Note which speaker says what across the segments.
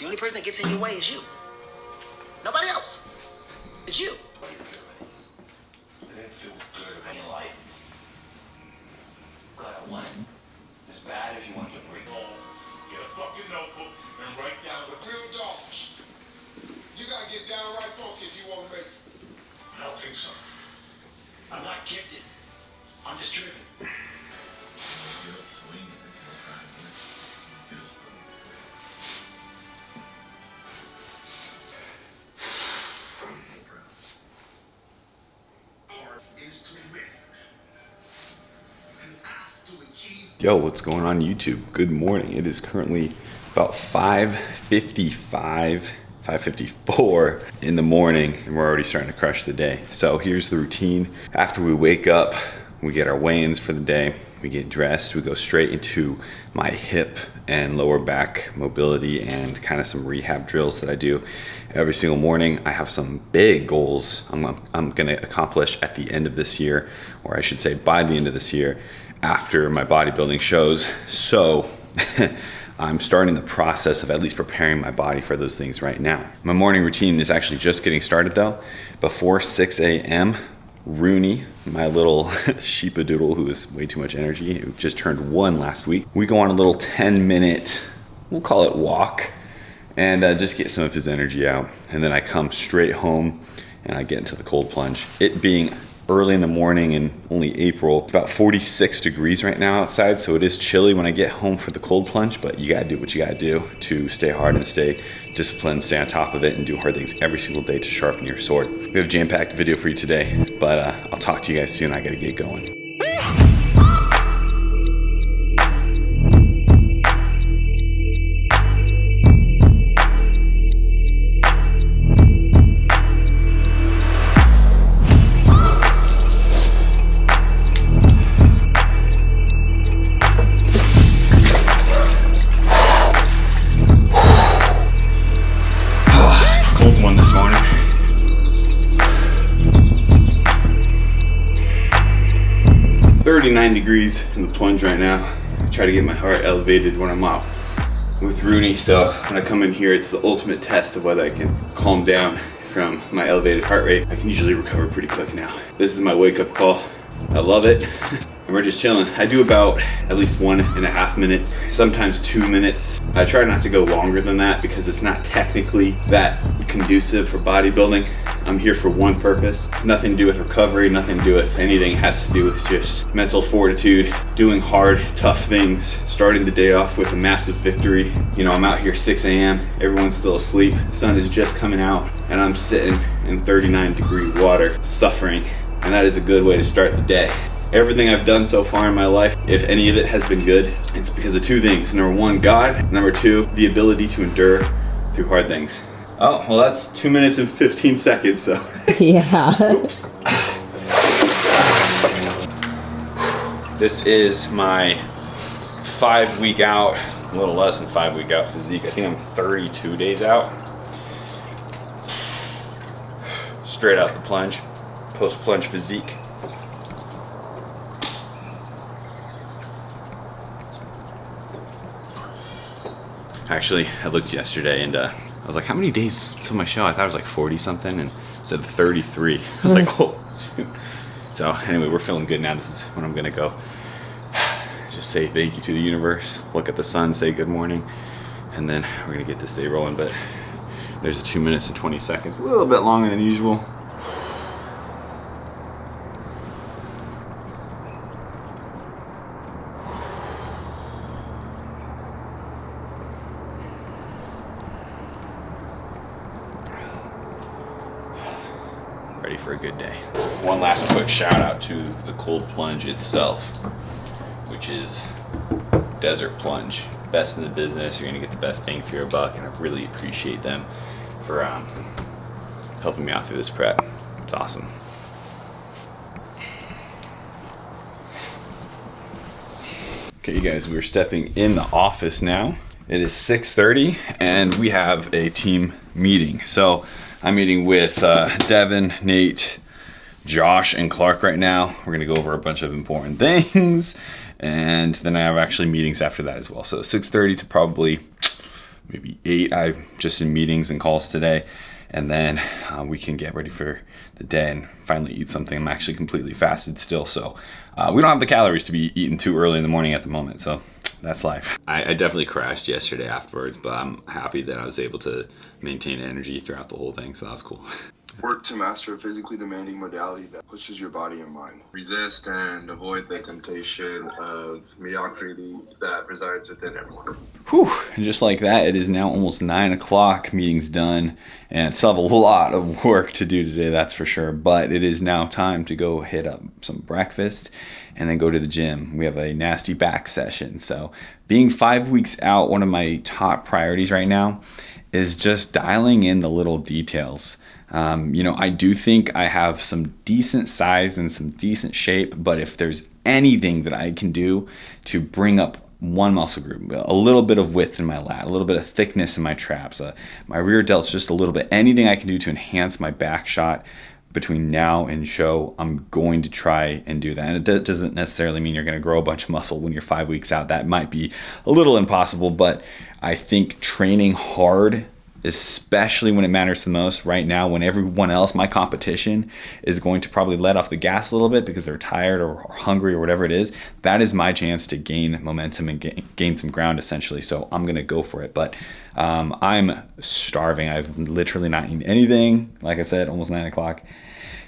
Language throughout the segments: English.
Speaker 1: only person that gets in your way is you. Nobody else. It's you.
Speaker 2: It didn't feel good in life. God, I want it as bad as you want to breathe.
Speaker 3: Get a fucking notebook and write down the real dogs. You gotta get downright funky if you want to make it. I don't think so.
Speaker 2: I'm not gifted. I'm just driven.
Speaker 4: Yo, what's going on YouTube? Good morning. It is currently about 5:54 in the morning, and we're already starting to crush the day. So here's the routine. After we wake up, we get our weigh-ins for the day, we get dressed, we go straight into my hip and lower back mobility and kind of some rehab drills that I do every single morning. I have some big goals I'm gonna accomplish at the end of this year, or I should say by the end of this year, after my bodybuilding shows. So I'm starting the process of at least preparing my body for those things right now. My morning routine is actually just getting started though. Before 6 a.m., Rooney, my little sheepadoodle who has way too much energy, who just turned 1 last week, we go on a little 10-minute, we'll call it walk, and just get some of his energy out. And then I come straight home and I get into the cold plunge. It being early in the morning and only April, it's about 46 degrees right now outside, so it is chilly when I get home for the cold plunge, but you gotta do what you gotta do to stay hard and stay disciplined, stay on top of it, and do hard things every single day to sharpen your sword. We have a jam-packed video for you today, but I'll talk to you guys soon. I gotta get going. One this morning. "39 degrees in the plunge right now. I try to get my heart elevated when I'm out with Rooney, so when I come in here, it's the ultimate test of whether I can calm down from my elevated heart rate. I can usually recover pretty quick now. This is my wake-up call. I love it. And we're just chilling. I do about at least 1.5 minutes, sometimes 2 minutes. I try not to go longer than that because it's not technically that conducive for bodybuilding. I'm here for one purpose. It's nothing to do with recovery, nothing to do with anything. It has to do with just mental fortitude, doing hard, tough things, starting the day off with a massive victory. You know, I'm out here 6 a.m., everyone's still asleep, the sun is just coming out, and I'm sitting in 39-degree water, suffering. And that is a good way to start the day. Everything I've done so far in my life, if any of it has been good, it's because of 2 things. Number 1, God. Number 2, the ability to endure through hard things. Oh, well, that's 2 minutes and 15 seconds, so.
Speaker 5: Yeah.
Speaker 4: Oops. This is my 5-week out, a little less than 5-week out physique. I think I'm 32 days out. Straight out the plunge, post-plunge physique. Actually, I looked yesterday and I was like, how many days till my show? I thought it was like 40 something and it said 33. I was like, oh, shoot. So anyway, we're feeling good now. This is when I'm gonna go. Just say thank you to the universe, look at the sun, say good morning, and then we're gonna get this day rolling. But there's a 2 minutes and 20 seconds, a little bit longer than usual. Ready for a good day. One last quick shout out to the cold plunge itself, which is Desert Plunge. Best in the business. You're gonna get the best bang for your buck, and I really appreciate them for helping me out through this prep. It's awesome. Okay, you guys, we're stepping in the office now. It is 6:30 and we have a team meeting. So I'm meeting with Devin, Nate, Josh, and Clark right now. We're gonna go over a bunch of important things, and then I have actually meetings after that as well. So 6:30 to probably maybe 8. I've just in meetings and calls today. And then we can get ready for the day and finally eat something. I'm actually completely fasted still, so we don't have the calories to be eating too early in the morning at the moment, so that's life. I definitely crashed yesterday afterwards, but I'm happy that I was able to maintain energy throughout the whole thing, so that was cool.
Speaker 5: Work to master a physically demanding modality that pushes your body and mind. Resist and avoid the temptation of mediocrity that resides within everyone.
Speaker 4: Whew, and just like that, it is now almost 9 o'clock, meeting's done, and still have a lot of work to do today, that's for sure, but it is now time to go hit up some breakfast and then go to the gym. We have a nasty back session, so being 5 weeks out, one of my top priorities right now is just dialing in the little details. You know, I do think I have some decent size and some decent shape, but if there's anything that I can do to bring up one muscle group, a little bit of width in my lat, a little bit of thickness in my traps, my rear delts just a little bit, anything I can do to enhance my back shot between now and show, I'm going to try and do that. And it doesn't necessarily mean you're going to grow a bunch of muscle when you're 5 weeks out. That might be a little impossible, but I think training hard, especially when it matters the most right now, when everyone else, my competition, is going to probably let off the gas a little bit because they're tired or hungry or whatever it is, that is my chance to gain momentum and gain some ground essentially. So I'm gonna go for it, but I'm starving. I've literally not eaten anything. Like I said, almost 9 o'clock.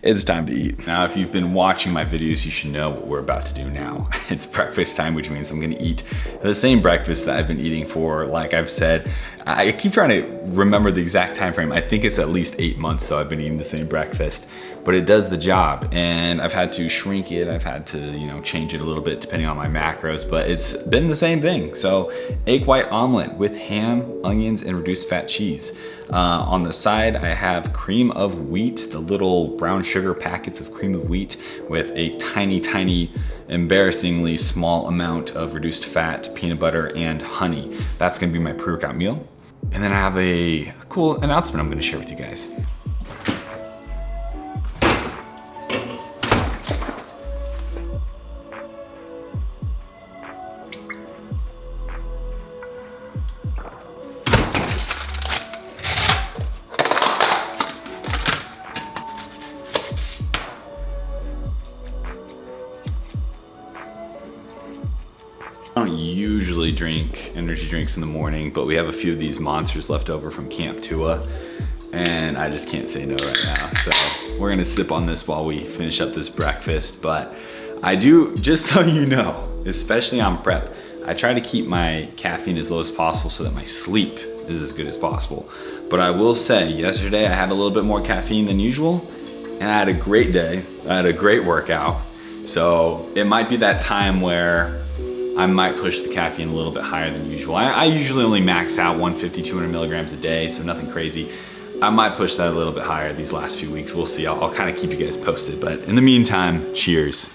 Speaker 4: It's time to eat. Now, if you've been watching my videos, you should know what we're about to do now. It's breakfast time, which means I'm gonna eat the same breakfast that I've been eating for, like I've said, I keep trying to remember the exact time frame. I think it's at least 8 months though I've been eating the same breakfast, but it does the job. And I've had to shrink it. I've had to, you know, change it a little bit depending on my macros, but it's been the same thing. So egg white omelet with ham, onions, and reduced fat cheese. On the side, I have cream of wheat, the little brown sugar packets of cream of wheat with a tiny, embarrassingly small amount of reduced fat, peanut butter, and honey. That's gonna be my pre-workout meal. And then I have a cool announcement I'm gonna share with you guys. I don't usually drink energy drinks in the morning, but we have a few of these monsters left over from Camp Tua, and I just can't say no right now. So we're gonna sip on this while we finish up this breakfast. But I do, just so you know, especially on prep, I try to keep my caffeine as low as possible so that my sleep is as good as possible. But I will say, yesterday I had a little bit more caffeine than usual, and I had a great day. I had a great workout. So it might be that time where I might push the caffeine a little bit higher than usual. I usually only max out 150, 200 milligrams a day, so nothing crazy. I might push that a little bit higher these last few weeks. We'll see. I'll kind of keep you guys posted. But in the meantime, cheers.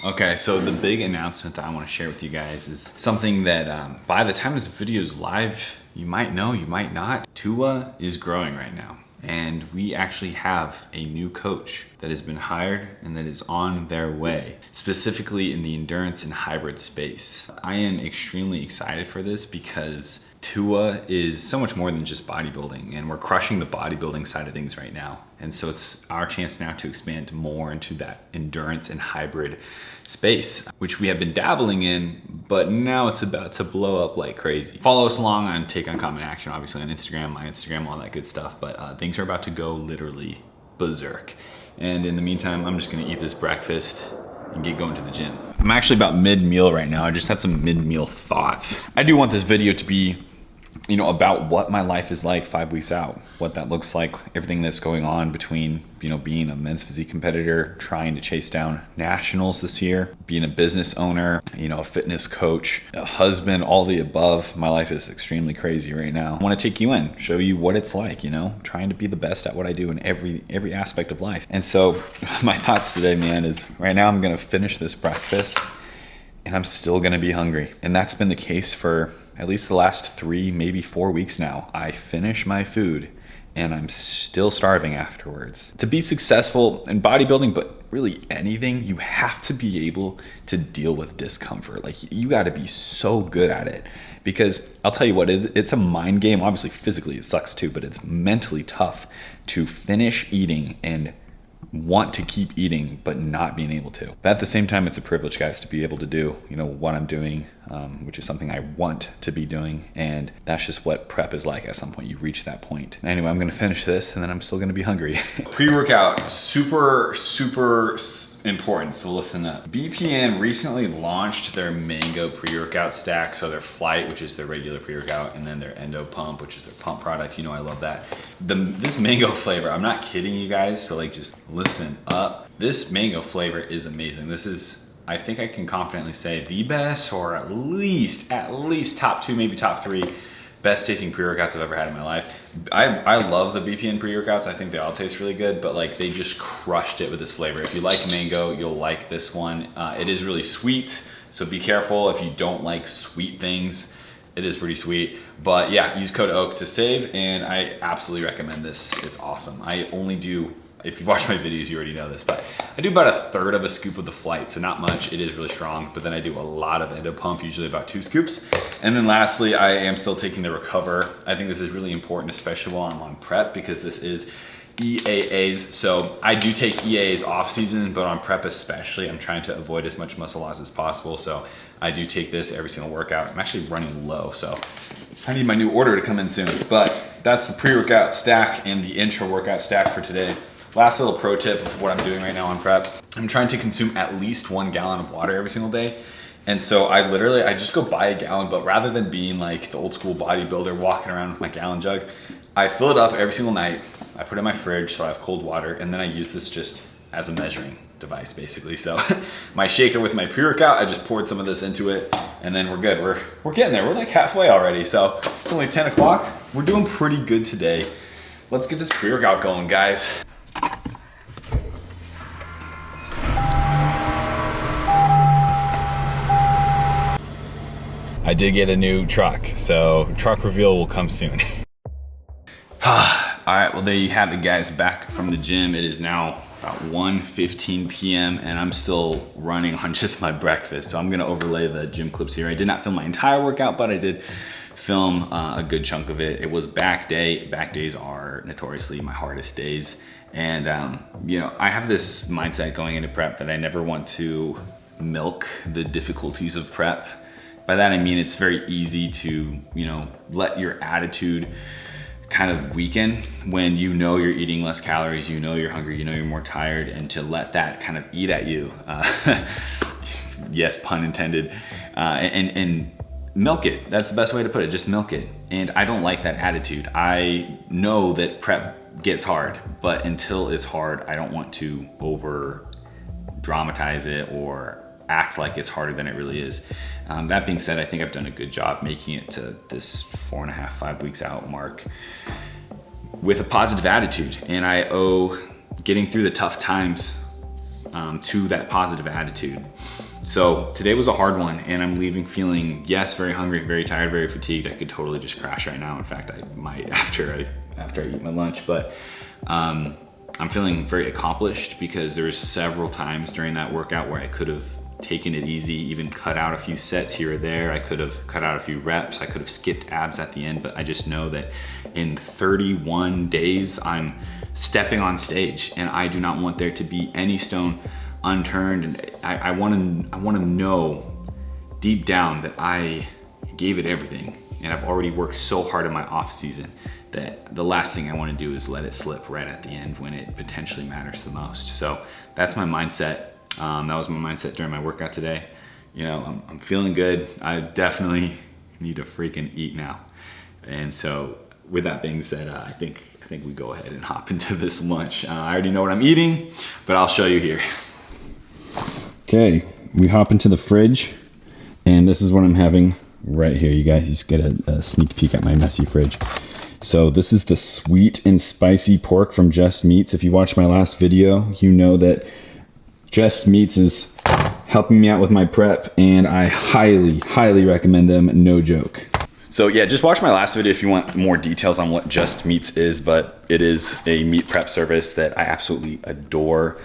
Speaker 4: Okay, so the big announcement that I want to share with you guys is something that by the time this video is live, you might know, you might not. Tua is growing right now, and we actually have a new coach that has been hired and that is on their way, specifically in the endurance and hybrid space. I am extremely excited for this because Tua is so much more than just bodybuilding, and we're crushing the bodybuilding side of things right now. And so it's our chance now to expand more into that endurance and hybrid space, which we have been dabbling in, but now it's about to blow up like crazy. Follow us along on Take Uncommon Action, obviously on Instagram, my Instagram, all that good stuff, but things are about to go literally berserk. And in the meantime, I'm just gonna eat this breakfast and get going to the gym. I'm actually about mid-meal right now. I just had some mid-meal thoughts. I do want this video to be, you know, about what my life is like 5 weeks out, what that looks like, everything that's going on between, you know, being a men's physique competitor, trying to chase down nationals this year, being a business owner, you know, a fitness coach, a husband, all the above. My life is extremely crazy right now. I want to take you in, show you what it's like, you know, trying to be the best at what I do in every aspect of life. And so my thoughts today, man, is right now I'm going to finish this breakfast and I'm still going to be hungry. And that's been the case for at least the last 3, maybe 4 weeks now. I finish my food and I'm still starving afterwards. To be successful in bodybuilding, but really anything, you have to be able to deal with discomfort. Like, you got to be so good at it, because I'll tell you what, it's a mind game. Obviously physically it sucks too, but it's mentally tough to finish eating and want to keep eating but not being able to. But at the same time, it's a privilege, guys, to be able to do, you know, what I'm doing, which is something I want to be doing, and that's just what prep is like. At some point you reach that point. Anyway, I'm gonna finish this and then I'm still gonna be hungry. Pre-workout, super important, so listen up. BPN recently launched their mango pre-workout stack, so their Flight, which is their regular pre-workout, and then their Endo Pump, which is their pump product. You know I love that. This mango flavor, I'm not kidding you guys, so like, just listen up. This mango flavor is amazing. This is, I think I can confidently say, the best, or at least top 2, maybe top 3 best tasting pre-workouts I've ever had in my life. I love the BPN pre-workouts. I think they all taste really good, but like, they just crushed it with this flavor. If you like mango, you'll like this one. It is really sweet, so be careful if you don't like sweet things. It is pretty sweet, but yeah, use code OAK to save, and I absolutely recommend this. It's awesome. I only do, if you've watched my videos, you already know this, but I do about 1/3 of a scoop of the Flight, so not much. It is really strong, but then I do a lot of Endo Pump, usually about 2 scoops. And then lastly, I am still taking the Recover. I think this is really important, especially while I'm on prep, because this is EAAs. So I do take EAAs off season, but on prep especially, I'm trying to avoid as much muscle loss as possible. So I do take this every single workout. I'm actually running low, so I need my new order to come in soon. But that's the pre-workout stack and the intro workout stack for today. Last little pro tip of what I'm doing right now on prep. I'm trying to consume at least 1 gallon of water every single day. And so I just go buy a gallon, but rather than being like the old school bodybuilder walking around with my gallon jug, I fill it up every single night. I put it in my fridge so I have cold water, and then I use this just as a measuring device basically. So my shaker with my pre-workout, I just poured some of this into it, and then we're good. We're getting there. We're like halfway already. So it's only 10 o'clock. We're doing pretty good today. Let's get this pre-workout going, guys. I did get a new truck, so truck reveal will come soon. All right, well, there you have it, guys. Back from the gym. It is now about 1:15 p.m. and I'm still running on just my breakfast. So I'm gonna overlay the gym clips here. I did not film my entire workout, but I did film a good chunk of it. It was back day. Back days are notoriously my hardest days. And you know, I have this mindset going into prep that I never want to milk the difficulties of prep. By that I mean, it's very easy to, you know, let your attitude kind of weaken when you know you're eating less calories, you know you're hungry, you know you're more tired, and to let that kind of eat at you, yes, pun intended, and milk it. That's the best way to put it, just milk it. And I don't like that attitude. I know that prep gets hard, but until it's hard, I don't want to over dramatize it or act like it's harder than it really is. That being said, I think I've done a good job making it to this 4.5, 5 weeks out mark with a positive attitude. And I owe getting through the tough times to that positive attitude. So today was a hard one, and I'm leaving feeling, yes, very hungry, very tired, very fatigued. I could totally just crash right now. In fact, I might after I eat my lunch, but I'm feeling very accomplished because there was several times during that workout where I could have taken it easy, even cut out a few sets here or there. I could have cut out a few reps. I could have skipped abs at the end, but I just know that in 31 days, I'm stepping on stage, and I do not want there to be any stone unturned. And I want to know deep down that I gave it everything, and I've already worked so hard in my off season that the last thing I want to do is let it slip right at the end when it potentially matters the most. So that's my mindset. That was my mindset during my workout today. You know, I'm feeling good. I definitely need to freaking eat now. And so with that being said, I think we go ahead and hop into this lunch. I already know what I'm eating, but I'll show you here. Okay, we hop into the fridge, and this is what I'm having right here. You guys just get a sneak peek at my messy fridge. So this is the sweet and spicy pork from Just Meats. If you watched my last video, you know that Just Meats is helping me out with my prep, and I highly, highly recommend them, no joke. So yeah, just watch my last video if you want more details on what Just Meats is, but it is a meat prep service that I absolutely adore.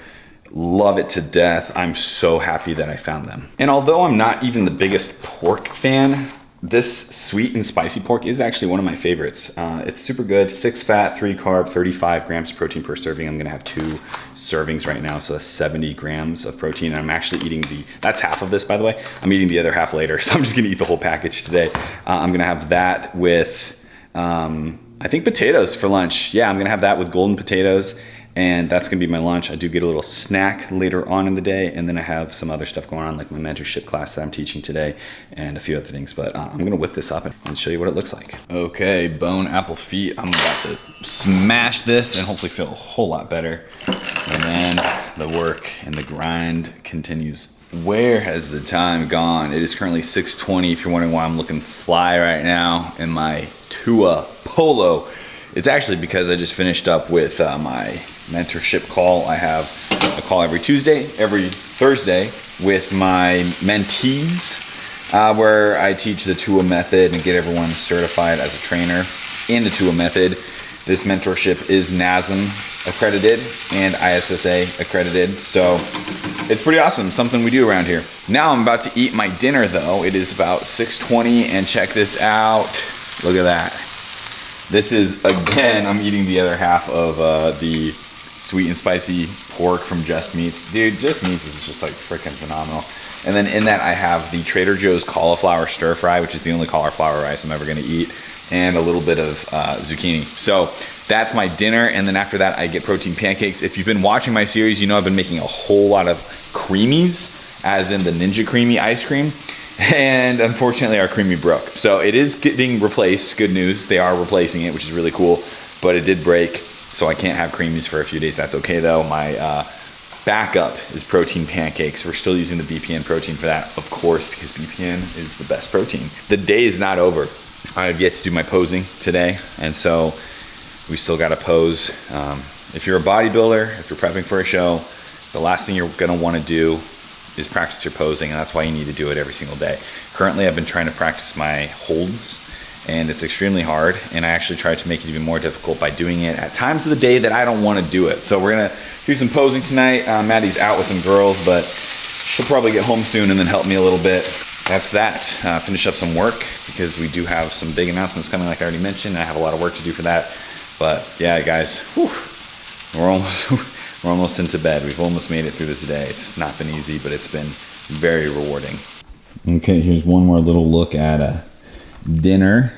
Speaker 4: Love it to death. I'm so happy that I found them. And although I'm not even the biggest pork fan, this sweet and spicy pork is actually one of my favorites. It's super good, 6 fat, 3 carb, 35 grams of protein per serving. I'm gonna have 2 servings right now, so that's 70 grams of protein. And I'm actually eating that's half of this, by the way. I'm eating the other half later, so I'm just gonna eat the whole package today. I'm gonna have that with, I think potatoes for lunch. Yeah, I'm gonna have that with golden potatoes, and that's gonna be my lunch. I do get a little snack later on in the day, and then I have some other stuff going on, like my mentorship class that I'm teaching today, and a few other things, but I'm gonna whip this up and show you what it looks like. Okay, bone apple feet. I'm about to smash this and hopefully feel a whole lot better. And then the work and the grind continues. Where has the time gone? It is currently 6:20. If you're wondering why I'm looking fly right now in my Tua Polo, it's actually because I just finished up with my mentorship call. I have a call every Tuesday, every Thursday with my mentees, where I teach the Tua method and get everyone certified as a trainer in the Tua method. This mentorship is NASM accredited and ISSA accredited, so it's pretty awesome, something we do around here. Now I'm about to eat my dinner though. It is about 6:20, and check this out. Look at that. This is, again, I'm eating the other half of the sweet and spicy pork from Just Meats. Dude, Just Meats is just like freaking phenomenal. And then in that I have the Trader Joe's cauliflower stir fry, which is the only cauliflower rice I'm ever gonna eat, and a little bit of zucchini. So that's my dinner, and then after that I get protein pancakes. If you've been watching my series, you know I've been making a whole lot of creamies, as in the Ninja Creamy ice cream. And unfortunately our creamy broke. So it is getting replaced, good news. They are replacing it, which is really cool, but it did break, so I can't have creamies for a few days. That's okay though. My backup is protein pancakes. We're still using the BPN protein for that, of course, because BPN is the best protein. The day is not over. I have yet to do my posing today, and so we still gotta pose. If you're a bodybuilder, if you're prepping for a show, the last thing you're gonna wanna do is practice your posing, and that's why you need to do it every single day. Currently, I've been trying to practice my holds, and it's extremely hard, and I actually try to make it even more difficult by doing it at times of the day that I don't want to do it. So we're gonna do some posing tonight. Maddie's out with some girls, but she'll probably get home soon and then help me a little bit. That's that. Finish up some work, because we do have some big announcements coming, like I already mentioned. I have a lot of work to do for that. But yeah, guys, whew, we're almost into bed. We've almost made it through this day. It's not been easy, but it's been very rewarding. Okay, here's one more little look at a dinner.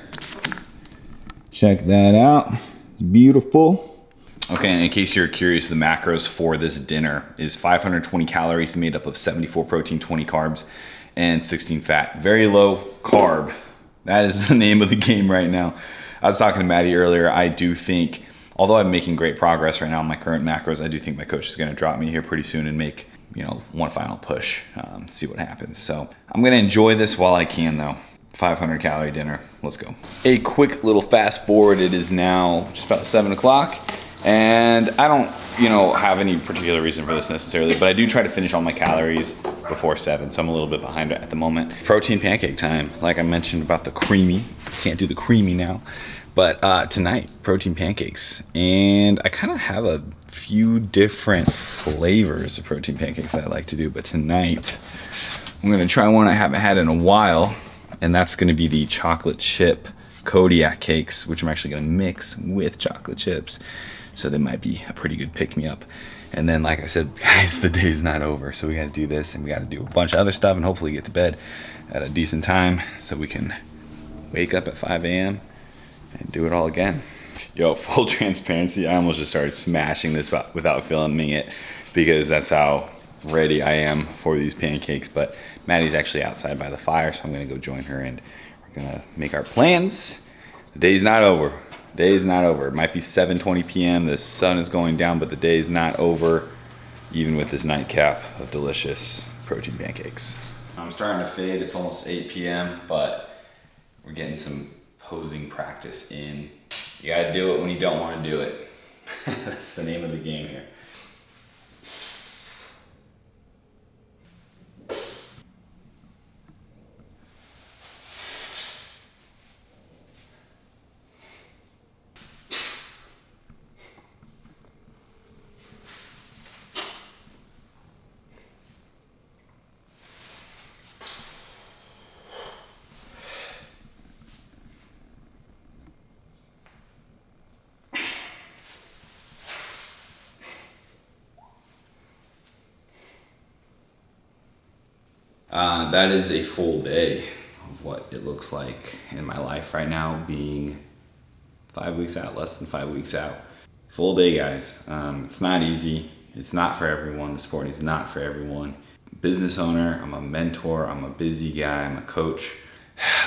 Speaker 4: Check that out. It's beautiful. Okay, and in case you're curious, the macros for this dinner is 520 calories made up of 74 protein, 20 carbs, and 16 fat. Very low carb. That is the name of the game right now. I was talking to Maddie earlier. I do think, although I'm making great progress right now on my current macros, I do think my coach is gonna drop me here pretty soon and make, you know, one final push, see what happens. So I'm gonna enjoy this while I can though. 500 calorie dinner, let's go. A quick little fast forward. It is now just about 7 o'clock, and I don't, have any particular reason for this necessarily, but I do try to finish all my calories before 7, so I'm a little bit behind at the moment. Protein pancake time, like I mentioned about the creamy. Can't do the creamy now, but tonight, protein pancakes. And I kind of have a few different flavors of protein pancakes that I like to do, but tonight, I'm gonna try one I haven't had in a while, and that's gonna be the chocolate chip Kodiak cakes, which I'm actually gonna mix with chocolate chips. So they might be a pretty good pick-me-up. And then, like I said, guys, the day's not over. So we gotta do this, and we gotta do a bunch of other stuff, and hopefully get to bed at a decent time so we can wake up at 5 a.m. and do it all again. Yo, full transparency, I almost just started smashing this without filming it, because that's how ready I am for these pancakes. But Maddie's actually outside by the fire, so I'm gonna go join her, and we're gonna make our plans. The day's not over. Day is not over. It might be 7:20 p.m. The sun is going down, but the day is not over, even with this nightcap of delicious protein pancakes. I'm starting to fade. It's almost 8 p.m., but we're getting some posing practice in. You gotta do it when you don't want to do it. That's the name of the game here. that is a full day of what it looks like in my life right now, being 5 weeks out, less than 5 weeks out. Full day, guys. It's not easy. It's not for everyone. The sport is not for everyone. Business owner, I'm a mentor, I'm a busy guy, I'm a coach,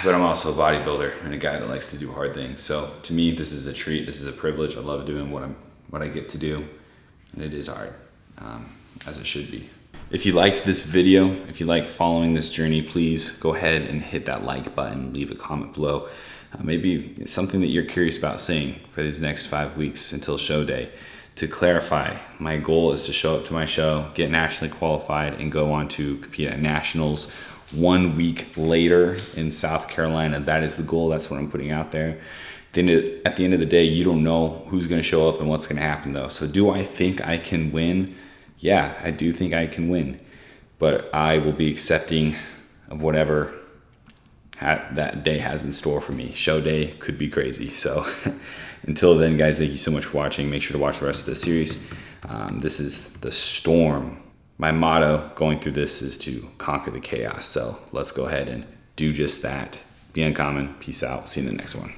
Speaker 4: but I'm also a bodybuilder and a guy that likes to do hard things. So to me, this is a treat. This is a privilege. I love doing what I get to do, and it is hard, as it should be. If you liked this video, if you like following this journey, please go ahead and hit that like button, leave a comment below. Maybe it's something that you're curious about seeing for these next 5 weeks until show day. To clarify, my goal is to show up to my show, get nationally qualified, and go on to compete at nationals 1 week later in South Carolina. That is the goal. That's what I'm putting out there. At the end of the day, you don't know who's going to show up and what's going to happen, though. So do I think I can win? Yeah, I do think I can win. But I will be accepting of whatever that day has in store for me. Show day could be crazy. So until then, guys, thank you so much for watching. Make sure to watch the rest of the series. This is the storm. My motto going through this is to conquer the chaos. So let's go ahead and do just that. Be uncommon. Peace out. See you in the next one.